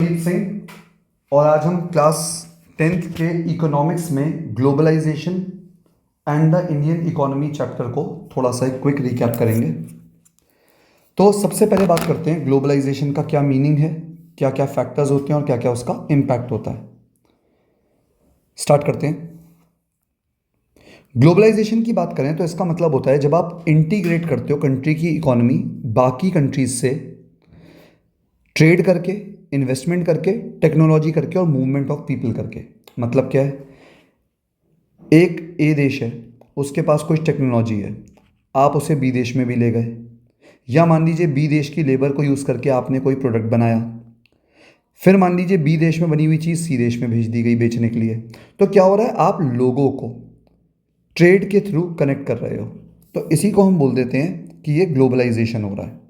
जीत सिंह और आज हम क्लास 10th के इकोनॉमिक्स में globalisation and the Indian economy chapter को थोड़ा सा एक क्विक रिकैप करेंगे। तो सबसे पहले बात करते हैं ग्लोबलाइजेशन का क्या मीनिंग है, क्या क्या फैक्टर्स होते हैं और क्या क्या उसका इम्पैक्ट होता है। स्टार्ट करते हैं। ग्लोबलाइजेशन की बात करें तो इसका मतलब होता है जब आप इंटीग्रेट करते हो कंट्री की इकोनॉमी बाकी कंट्रीज से ट्रेड करके, इन्वेस्टमेंट करके, टेक्नोलॉजी करके और मूवमेंट ऑफ पीपल करके। मतलब क्या है, एक ए देश है, उसके पास कुछ टेक्नोलॉजी है, आप उसे बी देश में भी ले गए, या मान लीजिए बी देश की लेबर को यूज़ करके आपने कोई प्रोडक्ट बनाया, फिर मान लीजिए बी देश में बनी हुई चीज़ सी देश में भेज दी गई बेचने के लिए। तो क्या हो रहा है, आप लोगों को ट्रेड के थ्रू कनेक्ट कर रहे हो। तो इसी को हम बोल देते हैं कि ये ग्लोबलाइजेशन हो रहा है।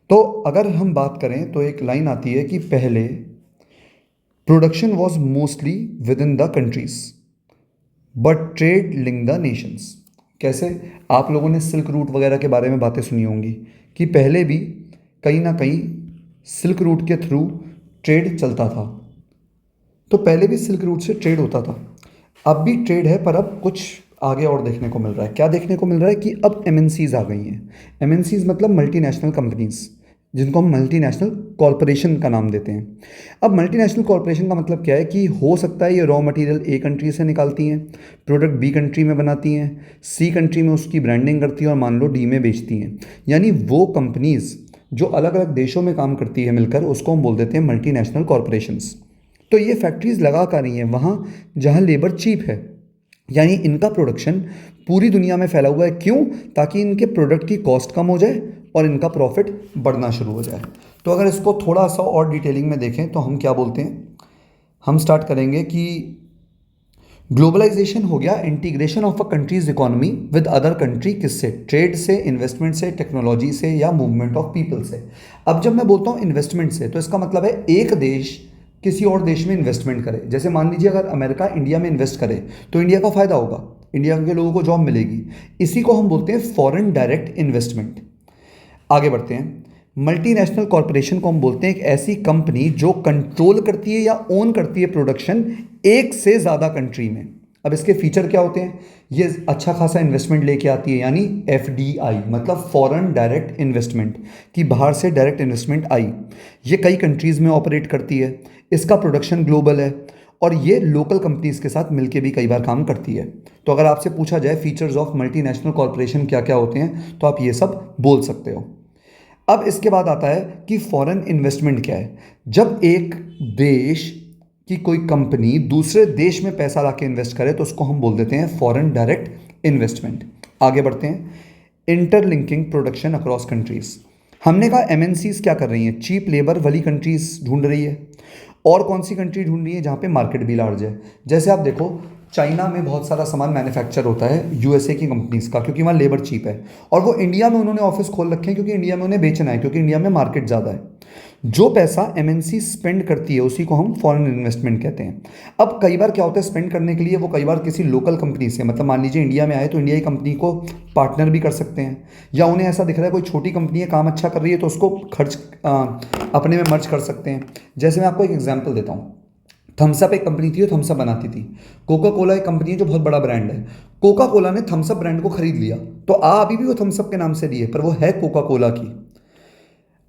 तो अगर हम बात करें तो एक लाइन आती है कि पहले production was mostly with in the countries but trade link the Nations. कैसे, आप लोगों ने सिल्क रूट वगैरह के बारे में बातें सुनी होंगी कि पहले भी कहीं ना कहीं सिल्क रूट के थ्रू ट्रेड चलता था। तो पहले भी सिल्क रूट से ट्रेड होता था, अब भी ट्रेड है, पर अब कुछ आगे और देखने को मिल रहा है। क्या देखने को मिल रहा है कि अब एमएनसीज आ गई हैं। एमएनसीज मतलब मल्टीनेशनल कंपनीज, जिनको हम मल्टीनेशनल कॉरपोरेशन का नाम देते हैं। अब मल्टीनेशनल कॉरपोरेशन का मतलब क्या है कि हो सकता है ये रॉ मटेरियल ए कंट्री से निकालती हैं, प्रोडक्ट बी कंट्री में बनाती हैं, सी कंट्री में उसकी ब्रांडिंग करती हैं और मान लो डी में बेचती हैं। यानी वो कंपनीज जो अलग अलग देशों में काम करती है मिलकर, उसको हम बोल देते हैं मल्टीनेशनल कॉरपोरेशंस। तो ये फैक्ट्रीज लगा कर रही हैं वहाँ जहाँ लेबर चीप है, यानी इनका प्रोडक्शन पूरी दुनिया में फैला हुआ है। क्यों? ताकि इनके प्रोडक्ट की कॉस्ट कम हो जाए और इनका प्रॉफिट बढ़ना शुरू हो जाए। तो अगर इसको थोड़ा सा और डिटेलिंग में देखें तो हम क्या बोलते हैं, हम स्टार्ट करेंगे कि ग्लोबलाइजेशन हो गया integration of a countries economy with other country. किससे? ट्रेड से, इन्वेस्टमेंट से, टेक्नोलॉजी से या मूवमेंट ऑफ पीपल से। अब जब मैं बोलता हूँ इन्वेस्टमेंट से, तो इसका मतलब है एक देश किसी और देश में इन्वेस्टमेंट करे। जैसे मान लीजिए अगर अमेरिका इंडिया में इन्वेस्ट करे तो इंडिया का फायदा होगा, इंडिया के लोगों को जॉब मिलेगी। इसी को हम बोलते हैं फॉरेन डायरेक्ट इन्वेस्टमेंट। आगे बढ़ते हैं। मल्टीनेशनल कॉरपोरेशन को हम बोलते हैं एक ऐसी कंपनी जो कंट्रोल करती है या ओन करती है प्रोडक्शन एक से ज़्यादा कंट्री में। अब इसके फीचर क्या होते हैं, ये अच्छा खासा इन्वेस्टमेंट लेके आती है, यानी एफडीआई मतलब फॉरेन डायरेक्ट इन्वेस्टमेंट, कि बाहर से डायरेक्ट इन्वेस्टमेंट आई। ये कई कंट्रीज़ में ऑपरेट करती है, इसका प्रोडक्शन ग्लोबल है और ये लोकल कंपनीज के साथ मिलके भी कई बार काम करती है। तो अगर आपसे पूछा जाए फीचर्स ऑफ मल्टीनेशनल कॉरपोरेशन क्या क्या होते हैं, तो आप ये सब बोल सकते हो। अब इसके बाद आता है कि फॉरेन इन्वेस्टमेंट क्या है। जब एक देश की कोई कंपनी दूसरे देश में पैसा लाके इन्वेस्ट करे तो उसको हम बोल देते हैं फॉरेन डायरेक्ट इन्वेस्टमेंट। आगे बढ़ते हैं। Interlinking production across countries. हमने कहा एमएनसीज क्या कर रही हैं, चीप लेबर वाली कंट्रीज ढूंढ रही है। और कौन सी कंट्री ढूंढ रही है जहाँ पे मार्केट भी लार्ज है। जैसे आप देखो, चाइना में बहुत सारा सामान मैन्युफैक्चर होता है यूएसए की कंपनीज का, क्योंकि वहाँ लेबर चीप है। और वो इंडिया में उन्होंने ऑफिस खोल रखे हैं क्योंकि इंडिया में उन्हें बेचना है, क्योंकि इंडिया में मार्केट ज़्यादा है। जो पैसा एमएनसी स्पेंड करती है उसी को हम फॉरेन इन्वेस्टमेंट कहते हैं। अब कई बार क्या होता है, स्पेंड करने के लिए वो कई बार किसी लोकल कंपनी से, मतलब मान लीजिए इंडिया में आए तो इंडिया की कंपनी को पार्टनर भी कर सकते हैं, या उन्हें ऐसा दिख रहा है कोई छोटी कंपनी है काम अच्छा कर रही है तो उसको अपने में मर्ज कर सकते हैं। जैसे मैं आपको एक एग्जाम्पल देता हूँ, थम्सअप एक कंपनी थी जो थम्सअप बनाती थी। कोका कोला एक कंपनी है जो बहुत बड़ा ब्रांड है। कोका कोला ने थम्सअप ब्रांड को खरीद लिया, तो अभी भी वो थम्सअप के नाम से रही है, पर वो है कोका कोला की।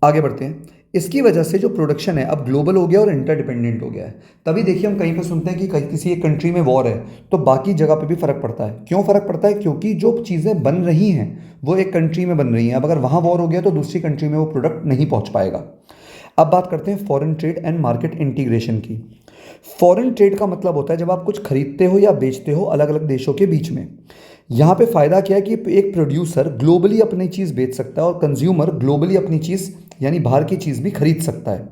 आगे बढ़ते हैं। इसकी वजह से जो प्रोडक्शन है अब ग्लोबल हो गया और इंटरडिपेंडेंट हो गया है। तभी देखिए हम कहीं पर सुनते हैं कि कहीं किसी एक कंट्री में वॉर है तो बाकी जगह पे भी फर्क पड़ता है। क्यों फर्क पड़ता है? क्योंकि जो चीज़ें बन रही हैं वो एक कंट्री में बन रही हैं। अब अगर वहाँ वॉर हो गया तो दूसरी कंट्री में वो प्रोडक्ट नहीं पहुँच पाएगा। अब बात करते हैं foreign trade and market integration की। फॉरेन ट्रेड का मतलब होता है जब आप कुछ खरीदते हो या बेचते हो अलग अलग देशों के बीच में। यहाँ पे फ़ायदा क्या है कि एक प्रोड्यूसर ग्लोबली अपनी चीज़ बेच सकता है और कंज्यूमर ग्लोबली अपनी चीज़ यानी बाहर की चीज़ भी खरीद सकता है।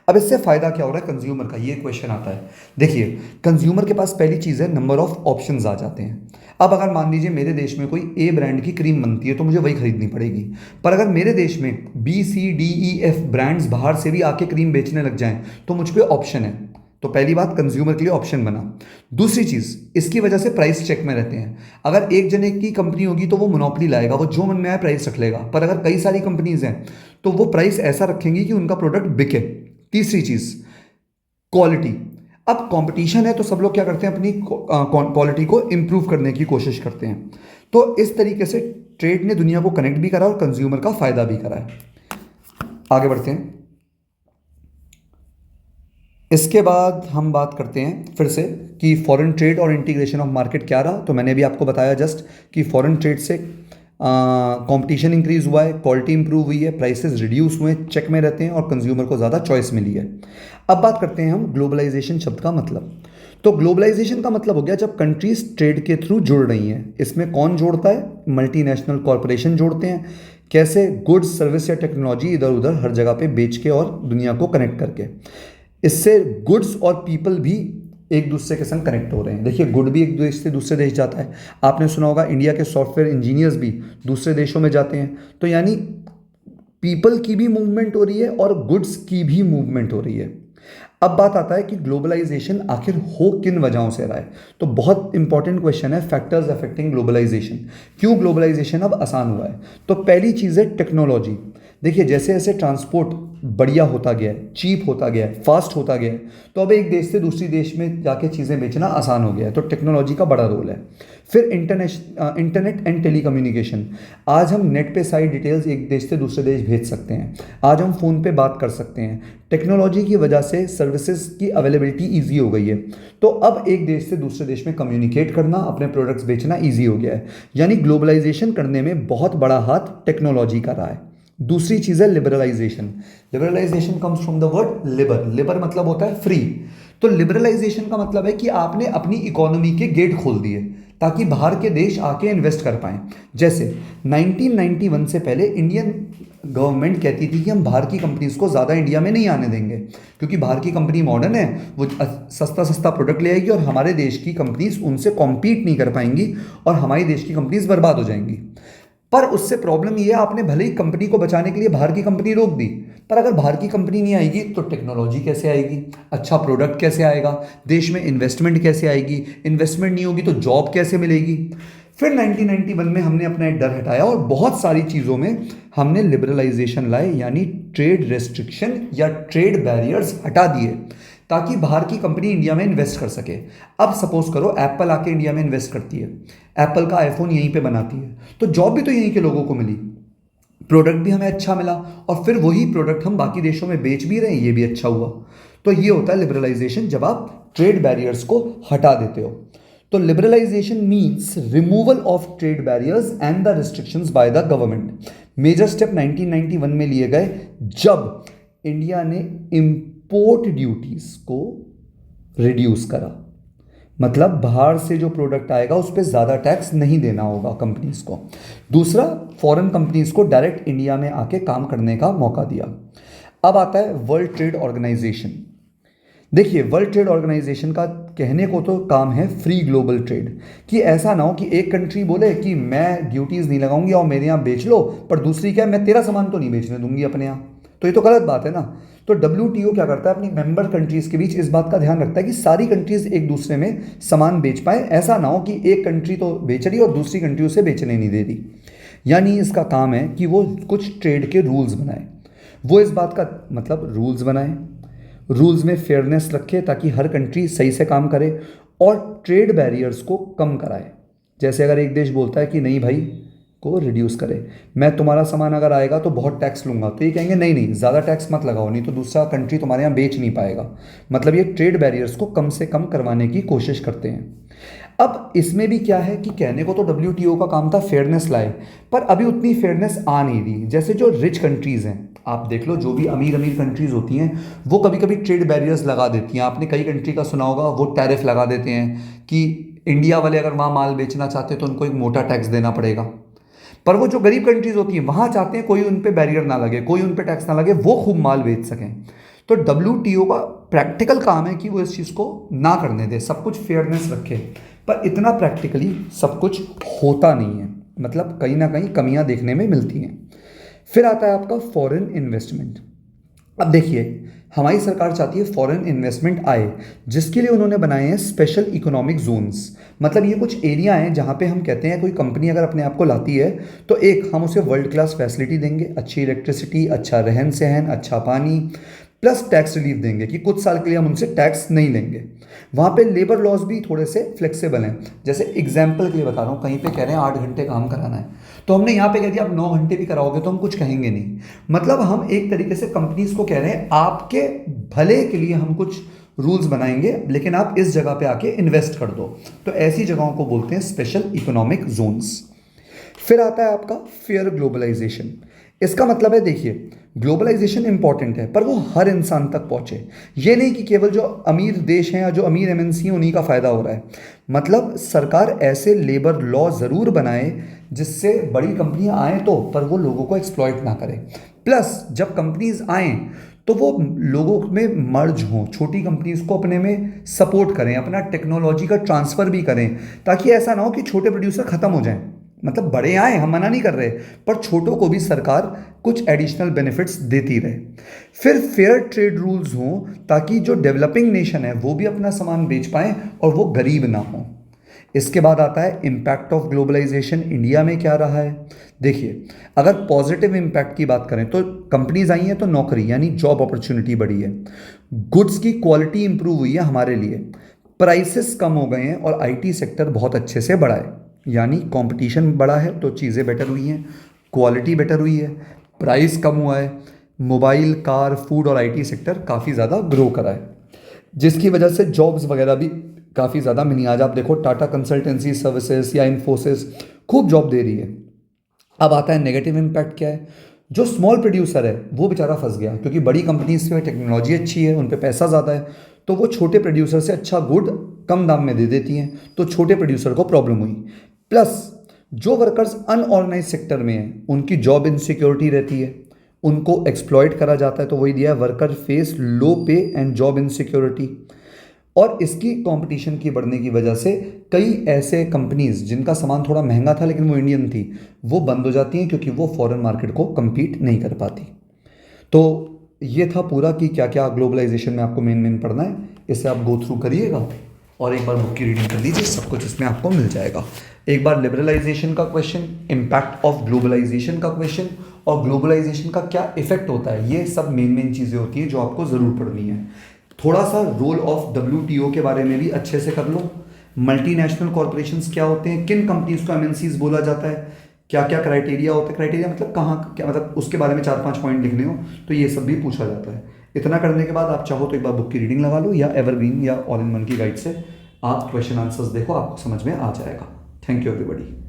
अब इससे फ़ायदा क्या हो रहा है कंज्यूमर का, ये क्वेश्चन आता है। देखिए, कंज्यूमर के पास पहली चीज़ है नंबर ऑफ ऑप्शंस आ जाते हैं। अब अगर मान लीजिए मेरे देश में कोई ए ब्रांड की क्रीम बनती है तो मुझे वही खरीदनी पड़ेगी, पर अगर मेरे देश में B C D E F brands बाहर से भी आके क्रीम बेचने लग जाएं तो मुझ पर ऑप्शन है। तो पहली बात, कंज्यूमर के लिए ऑप्शन बना। दूसरी चीज़, इसकी वजह से प्राइस चेक में रहते हैं। अगर एक जने की कंपनी होगी तो वो मोनोपोली लाएगा, वो जो मन में आए प्राइस रख लेगा, पर अगर कई सारी कंपनीज हैं तो वो प्राइस ऐसा रखेंगी कि उनका प्रोडक्ट बिके। तीसरी चीज़, क्वालिटी। अब कंपटीशन है तो सब लोग क्या करते हैं, अपनी क्वालिटी को इम्प्रूव करने की कोशिश करते हैं। तो इस तरीके से ट्रेड ने दुनिया को कनेक्ट भी करा और कंज्यूमर का फायदा भी करा है। आगे बढ़ते हैं। इसके बाद हम बात करते हैं फिर से कि फॉरेन ट्रेड और इंटीग्रेशन ऑफ मार्केट क्या रहा। तो मैंने भी आपको बताया जस्ट कि फॉरेन ट्रेड से कंपटीशन इंक्रीज हुआ है, क्वालिटी इंप्रूव हुई है, प्राइसेस रिड्यूस हुए, चेक में रहते हैं और कंज्यूमर को ज़्यादा चॉइस मिली है। अब बात करते हैं हम ग्लोबलाइजेशन शब्द का मतलब। तो ग्लोबलाइजेशन का मतलब हो गया जब कंट्रीज ट्रेड के थ्रू जुड़ रही हैं। इसमें कौन जोड़ता है? मल्टीनेशनल कॉरपोरेशन जोड़ते हैं। कैसे? गुड्स, सर्विस या टेक्नोलॉजी इधर उधर हर जगह पे बेच के और दुनिया को कनेक्ट करके। इससे गुड्स और पीपल भी एक दूसरे के संग कनेक्ट हो रहे हैं। देखिए, गुड भी एक देश से दूसरे देश जाता है। आपने सुना होगा इंडिया के सॉफ्टवेयर इंजीनियर्स भी दूसरे देशों में जाते हैं। तो यानी पीपल की भी मूवमेंट हो रही है और गुड्स की भी मूवमेंट हो रही है। अब बात आता है कि ग्लोबलाइजेशन आखिर हो किन वजहों से रहा है। तो बहुत इंपॉर्टेंट क्वेश्चन है, फैक्टर्स अफेक्टिंग ग्लोबलाइजेशन। क्यों ग्लोबलाइजेशन अब आसान हुआ है? तो पहली चीज़ है टेक्नोलॉजी। देखिए, जैसे जैसे ट्रांसपोर्ट बढ़िया होता गया है, चीप होता गया है, फास्ट होता गया है, तो अब एक देश से दूसरी देश में जाके चीज़ें बेचना आसान हो गया है। तो टेक्नोलॉजी का बड़ा रोल है। फिर इंटरनेट एंड टेलीकम्युनिकेशन। आज हम नेट पे सारी डिटेल्स एक देश से दूसरे देश भेज सकते हैं। आज हम फ़ोन पे बात कर सकते हैं। टेक्नोलॉजी की वजह से सर्विसेज की अवेलेबिलिटी ईजी हो गई है। तो अब एक देश से दूसरे देश में कम्युनिकेट करना, अपने प्रोडक्ट्स बेचना ईजी हो गया है। यानी ग्लोबलाइजेशन करने में बहुत बड़ा हाथ टेक्नोलॉजी का रहा है। दूसरी चीज़ है liberalisation. Liberalisation comes from the word liber. Liber मतलब होता है फ्री। तो लिबरलाइजेशन का मतलब है कि आपने अपनी इकोनॉमी के गेट खोल दिए ताकि बाहर के देश आके इन्वेस्ट कर पाएं। जैसे 1991 से पहले इंडियन गवर्नमेंट कहती थी कि हम बाहर की कंपनीज को ज़्यादा इंडिया में नहीं आने देंगे, क्योंकि बाहर की कंपनी मॉडर्न है, वो सस्ता सस्ता प्रोडक्ट ले आएगी और हमारे देश की कंपनीज उनसे कॉम्पीट नहीं कर पाएंगी और हमारी देश की कंपनीज बर्बाद हो जाएंगी। पर उससे प्रॉब्लम ये है, आपने भले ही कंपनी को बचाने के लिए बाहर की कंपनी रोक दी, पर अगर बाहर की कंपनी नहीं आएगी तो टेक्नोलॉजी कैसे आएगी, अच्छा प्रोडक्ट कैसे आएगा, देश में इन्वेस्टमेंट कैसे आएगी, इन्वेस्टमेंट नहीं होगी तो जॉब कैसे मिलेगी। फिर 1991 में हमने अपना एक डर हटाया और बहुत सारी चीज़ों में हमने लिबरलाइजेशन लाए, यानी ट्रेड रेस्ट्रिक्शन या ट्रेड बैरियर्स हटा दिए ताकि बाहर की कंपनी इंडिया में इन्वेस्ट कर सके। अब सपोज करो एप्पल आके इंडिया में इन्वेस्ट करती है, एप्पल का आईफोन यहीं पे बनाती है, तो जॉब भी तो यहीं के लोगों को मिली, प्रोडक्ट भी हमें अच्छा मिला और फिर वही प्रोडक्ट हम बाकी देशों में बेच भी रहे हैं, ये भी अच्छा हुआ। तो ये होता है लिबरलाइजेशन, जब आप ट्रेड बैरियर्स को हटा देते हो। तो liberalisation means removal of trade barriers and the restrictions by the government. Major step 1991 में लिए गए जब इंडिया ने इम्पोर्ट ड्यूटीज को रिड्यूस करा। मतलब बाहर से जो प्रोडक्ट आएगा उस पर ज़्यादा टैक्स नहीं देना होगा कंपनीज को। दूसरा, फॉरेन कंपनीज को डायरेक्ट इंडिया में आके काम करने का मौका दिया। अब आता है वर्ल्ड ट्रेड ऑर्गेनाइजेशन। देखिए, वर्ल्ड ट्रेड ऑर्गेनाइजेशन का कहने को तो काम है फ्री ग्लोबल ट्रेड, कि ऐसा ना हो कि एक कंट्री बोले कि मैं ड्यूटीज़ नहीं लगाऊंगी और मेरे यहाँ बेच लो, पर दूसरी क्या है, मैं तेरा सामान तो नहीं बेचने दूंगी अपने यहाँ। तो ये तो गलत बात है ना। तो WTO क्या करता है, अपनी मेंबर कंट्रीज़ के बीच इस बात का ध्यान रखता है कि सारी कंट्रीज़ एक दूसरे में सामान बेच पाए। ऐसा ना हो कि एक कंट्री तो बेच रही है और दूसरी कंट्री उसे बेचने नहीं दे रही। यानी इसका काम है कि वो कुछ ट्रेड के रूल्स बनाए। वो इस बात का मतलब रूल्स बनाए, रूल्स में फेयरनेस रखे ताकि हर कंट्री सही से काम करे और ट्रेड बैरियर्स को कम कराए। जैसे अगर एक देश बोलता है कि नहीं भाई को रिड्यूस करे, मैं तुम्हारा सामान अगर आएगा तो बहुत टैक्स लूंगा, तो ये कहेंगे नहीं नहीं ज़्यादा टैक्स मत लगाओ, नहीं तो दूसरा कंट्री तुम्हारे यहाँ बेच नहीं पाएगा। मतलब ये ट्रेड बैरियर्स को कम से कम करवाने की कोशिश करते हैं। अब इसमें भी क्या है कि कहने को तो WTO का काम था फेयरनेस लाए, पर अभी उतनी फेयरनेस आ नहीं रही। जैसे जो रिच कंट्रीज़ हैं, आप देख लो, जो भी अमीर अमीर कंट्रीज़ होती हैं वो कभी कभी ट्रेड बैरियर्स लगा देती हैं। आपने कई कंट्री का सुना होगा, वो टैरिफ लगा देते हैं कि इंडिया वाले अगर वहाँ माल बेचना चाहते हैं तो उनको एक मोटा टैक्स देना पड़ेगा। पर वो जो गरीब कंट्रीज़ होती हैं वहाँ चाहते हैं कोई उन पर बैरियर ना लगे, कोई उन पर टैक्स ना लगे, वो खूब माल बेच सकें। तो WTO का प्रैक्टिकल काम है कि वो इस चीज़ को ना करने दे, सब कुछ फेयरनेस रखे। पर इतना प्रैक्टिकली सब कुछ होता नहीं है, मतलब कहीं ना कहीं कमियां देखने में मिलती हैं। फिर आता है आपका फॉरेन इन्वेस्टमेंट। अब देखिए, हमारी सरकार चाहती है फॉरेन इन्वेस्टमेंट आए, जिसके लिए उन्होंने बनाए हैं स्पेशल इकोनॉमिक जोन्स। मतलब ये कुछ एरिया हैं जहाँ पे हम कहते हैं कोई कंपनी अगर अपने आप को लाती है तो एक हम उसे वर्ल्ड क्लास फैसिलिटी देंगे, अच्छी इलेक्ट्रिसिटी, अच्छा रहन सहन, अच्छा पानी, प्लस टैक्स रिलीफ देंगे कि कुछ साल के लिए हम उनसे टैक्स नहीं लेंगे। वहाँ पे लेबर लॉज भी थोड़े से फ्लेक्सिबल हैं। जैसे एग्जाम्पल के लिए बता रहा हूँ, कहीं पे कह रहे हैं 8 घंटे काम कराना है, तो हमने यहाँ पे कह दिया आप 9 घंटे भी कराओगे तो हम कुछ कहेंगे नहीं। मतलब हम एक तरीके से कंपनीज को कह रहे हैं आपके भले के लिए हम कुछ रूल्स बनाएंगे, लेकिन आप इस जगह पे आके इन्वेस्ट कर दो। तो ऐसी जगहों को बोलते हैं स्पेशल इकोनॉमिक जोन्स। फिर आता है आपका फेयर ग्लोबलाइजेशन। इसका मतलब है, देखिए ग्लोबलाइजेशन इंपॉर्टेंट है पर वो हर इंसान तक पहुंचे। ये नहीं कि केवल जो अमीर देश हैं या जो अमीर एमएनसी हैं उन्हीं का फायदा हो रहा है। मतलब सरकार ऐसे लेबर लॉ ज़रूर बनाए जिससे बड़ी कंपनियां आएँ तो, पर वो लोगों को एक्सप्लॉइट ना करें। प्लस जब कंपनीज आएँ तो वो लोगों में मर्ज हों, छोटी कंपनीज को अपने में सपोर्ट करें, अपना टेक्नोलॉजी का ट्रांसफ़र भी करें, ताकि ऐसा ना हो कि छोटे प्रोड्यूसर ख़त्म हो जाएं। मतलब बड़े आए, हम मना नहीं कर रहे, पर छोटों को भी सरकार कुछ एडिशनल बेनिफिट्स देती रहे। फिर फेयर ट्रेड रूल्स हों ताकि जो डेवलपिंग नेशन है वो भी अपना सामान बेच पाएँ और वो गरीब ना हो। इसके बाद आता है इम्पैक्ट ऑफ ग्लोबलाइजेशन इंडिया में क्या रहा है। देखिए अगर पॉजिटिव इम्पैक्ट की बात करें तो कंपनीज आई हैं तो नौकरी यानी जॉब अपॉर्चुनिटी बढ़ी है, गुड्स की क्वालिटी इंप्रूव हुई है हमारे लिए, प्राइसेस कम हो गए हैं और आईटी सेक्टर बहुत अच्छे से बढ़ा है। यानी कंपटीशन बढ़ा है तो चीज़ें बेटर हुई हैं, क्वालिटी बेटर हुई है, प्राइस कम हुआ है, मोबाइल, कार, फूड और आईटी सेक्टर काफ़ी ज़्यादा ग्रो करा है, जिसकी वजह से जॉब्स वगैरह भी काफ़ी ज़्यादा मिली। आज आप देखो टाटा कंसल्टेंसी सर्विसेज या इन्फोसिस खूब जॉब दे रही है। अब आता है नेगेटिव इम्पैक्ट क्या है। जो स्मॉल प्रोड्यूसर है वो बेचारा फंस गया, क्योंकि बड़ी कंपनीज में टेक्नोलॉजी अच्छी है, उन पे पैसा ज़्यादा है, तो वो छोटे प्रोड्यूसर से अच्छा गुड कम दाम में दे देती हैं, तो छोटे प्रोड्यूसर को प्रॉब्लम हुई। प्लस जो वर्कर्स अनऑर्गेनाइज सेक्टर में हैं उनकी जॉब इनसिक्योरिटी रहती है, उनको एक्सप्लॉइट करा जाता है, तो वही दिया है वर्कर फेस लो पे एंड जॉब इनसिक्योरिटी। और इसकी कंपटीशन की बढ़ने की वजह से कई ऐसे कंपनीज जिनका सामान थोड़ा महंगा था लेकिन वो इंडियन थी, वो बंद हो जाती हैं क्योंकि वो फॉरेन मार्केट को compete नहीं कर पाती। तो ये था पूरा कि क्या क्या ग्लोबलाइजेशन में आपको मेन मेन पढ़ना है। इसे आप गो थ्रू करिएगा और एक बार बुक की रीडिंग कर लीजिए, सब कुछ इसमें आपको मिल जाएगा। एक बार लिबरलाइजेशन का क्वेश्चन, इम्पैक्ट ऑफ ग्लोबलाइजेशन का क्वेश्चन और ग्लोबलाइजेशन का क्या इफेक्ट होता है, ये सब मेन मेन चीज़ें होती हैं जो आपको ज़रूर पढ़नी है। थोड़ा सा रोल ऑफ WTO के बारे में भी अच्छे से कर लो, मल्टीनेशनल कॉरपोरेशंस क्या होते हैं, किन कंपनीज को MNCs बोला जाता है, क्या क्या क्राइटेरिया होता है, क्राइटेरिया मतलब कहाँ क्या, मतलब उसके बारे में 4-5 पॉइंट लिखने हो तो ये सब भी पूछा जाता है। इतना करने के बाद आप चाहो तो एक बार बुक की रीडिंग लगा लो या एवरग्रीन या ऑल इन वन की गाइड से आप क्वेश्चन आंसर्स देखो, आपको समझ में आ जाएगा। Thank you everybody.